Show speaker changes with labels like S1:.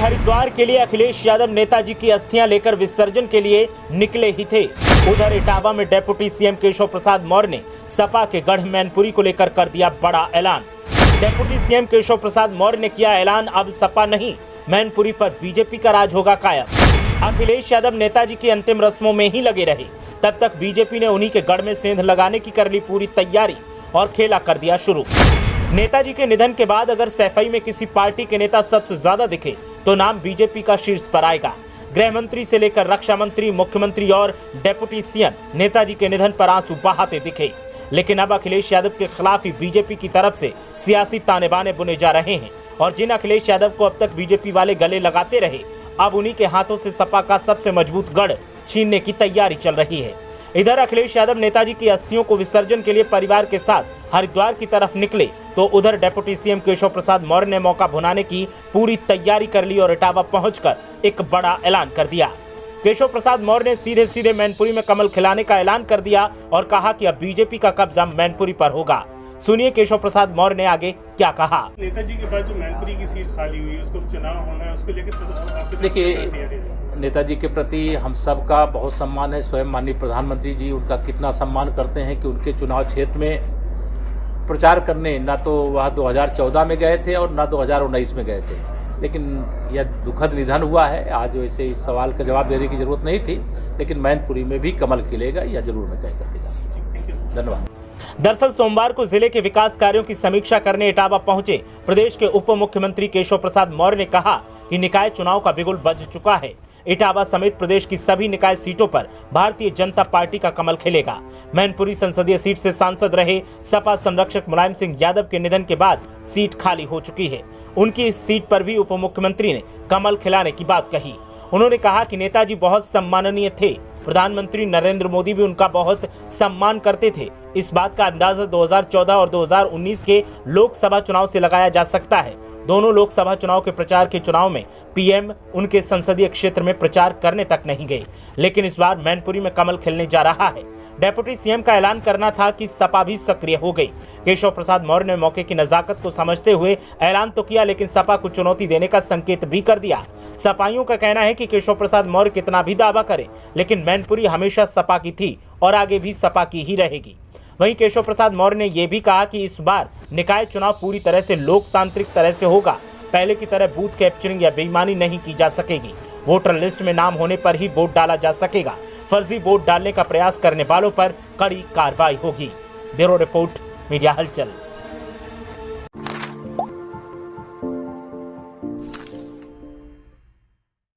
S1: हरिद्वार के लिए अखिलेश यादव नेताजी की अस्थियां लेकर विसर्जन के लिए निकले ही थे। उधर इटावा में डिप्टी सीएम केशव प्रसाद मौर्य ने सपा के गढ़ मैनपुरी को लेकर कर दिया बड़ा ऐलान। डिप्टी सीएम केशव प्रसाद मौर्य ने किया ऐलान, अब सपा नहीं मैनपुरी पर बीजेपी का राज होगा कायम। अखिलेश यादव नेताजी की अंतिम रस्मों में ही लगे रहे, तब तक बीजेपी ने उन्हीं के गढ़ में सेंध लगाने की कर ली पूरी तैयारी और खेला कर दिया शुरू। नेताजी के निधन के बाद अगर सैफई में किसी पार्टी के नेता सबसे ज्यादा दिखे तो नाम बीजेपी का शीर्ष पर आएगा। गृह मंत्री से लेकर रक्षा मंत्री, मुख्यमंत्री और डिप्टी सीएम नेताजी के निधन पर आंसू बहाते दिखे। लेकिन अब अखिलेश यादव के खिलाफ ही बीजेपी की तरफ से सियासी ताने बाने बुने जा रहे हैं और जिन अखिलेश यादव को अब तक बीजेपी वाले गले लगाते रहे, अब उन्हीं के हाथों से सपा का सबसे मजबूत गढ़ छीनने की तैयारी चल रही है। इधर अखिलेश यादव नेताजी की अस्थियों को विसर्जन के लिए परिवार के साथ हरिद्वार की तरफ निकले तो उधर डिप्टी सीएम केशव प्रसाद मौर्य ने मौका भुनाने की पूरी तैयारी कर ली और इटावा पहुंचकर एक बड़ा ऐलान कर दिया। केशव प्रसाद मौर्य ने सीधे सीधे मैनपुरी में कमल खिलाने का ऐलान कर दिया और कहा कि अब बीजेपी का कब्जा मैनपुरी पर होगा। सुनिए केशव प्रसाद मौर्य ने आगे क्या कहा।
S2: नेताजी के बाद जो मैनपुरी की सीट खाली हुई, उसको चुनाव होना है, उसको लेकर
S3: देखिए, नेताजी के प्रति हम सब का बहुत सम्मान है। स्वयं माननीय प्रधानमंत्री जी उनका कितना सम्मान करते हैं कि उनके चुनाव क्षेत्र में प्रचार करने ना तो वह 2014 में गए थे और ना 2019 में गए थे, लेकिन यह दुखद निधन हुआ है। आज वैसे इस सवाल का जवाब देने की जरूरत नहीं थी, लेकिन मैनपुरी में भी कमल खिलेगा, यह जरूर मैं कह करके जा। धन्यवाद।
S1: दरअसल सोमवार को जिले के विकास कार्यों की समीक्षा करने इटावा पहुंचे प्रदेश के उप मुख्यमंत्री केशव प्रसाद मौर्य ने कहा कि निकाय चुनाव का बिगुल बज चुका है। इटावा समेत प्रदेश की सभी निकाय सीटों पर भारतीय जनता पार्टी का कमल खिलेगा। मैनपुरी संसदीय सीट से सांसद रहे सपा संरक्षक मुलायम सिंह यादव के निधन के बाद सीट खाली हो चुकी है। उनकी इस सीट पर भी उप मुख्यमंत्री ने कमल खिलाने की बात कही। उन्होंने कहा कि नेताजी बहुत सम्माननीय थे, प्रधानमंत्री नरेंद्र मोदी भी उनका बहुत सम्मान करते थे। इस बात का अंदाजा 2014 और 2019 के लोकसभा चुनाव से लगाया जा सकता है। दोनों लोकसभा चुनाव के प्रचार के चुनाव में पीएम उनके संसदीय क्षेत्र में प्रचार करने तक नहीं गए, लेकिन इस बार मैनपुरी में कमल खिलने जा रहा है। डिप्टी सीएम का ऐलान करना था कि सपा भी सक्रिय हो गई। केशव प्रसाद मौर्य ने मौके की नजाकत को समझते हुए ऐलान तो किया, लेकिन सपा को चुनौती देने का संकेत भी कर दिया। सपाइयों का कहना है कि केशव प्रसाद मौर्य कितना भी दावा करे, लेकिन मैनपुरी हमेशा सपा की थी और आगे भी सपा की ही रहेगी। वहीं केशव प्रसाद मौर्य ने यह भी कहा कि इस बार निकाय चुनाव पूरी तरह से लोकतांत्रिक तरह से होगा। पहले की तरह बूथ कैप्चरिंग या बेईमानी नहीं की जा सकेगी। वोटर लिस्ट में नाम होने पर ही वोट डाला जा सकेगा। फर्जी वोट डालने का प्रयास करने वालों पर कड़ी कार्रवाई होगी। ब्यूरो रिपोर्ट, मीडिया हलचल।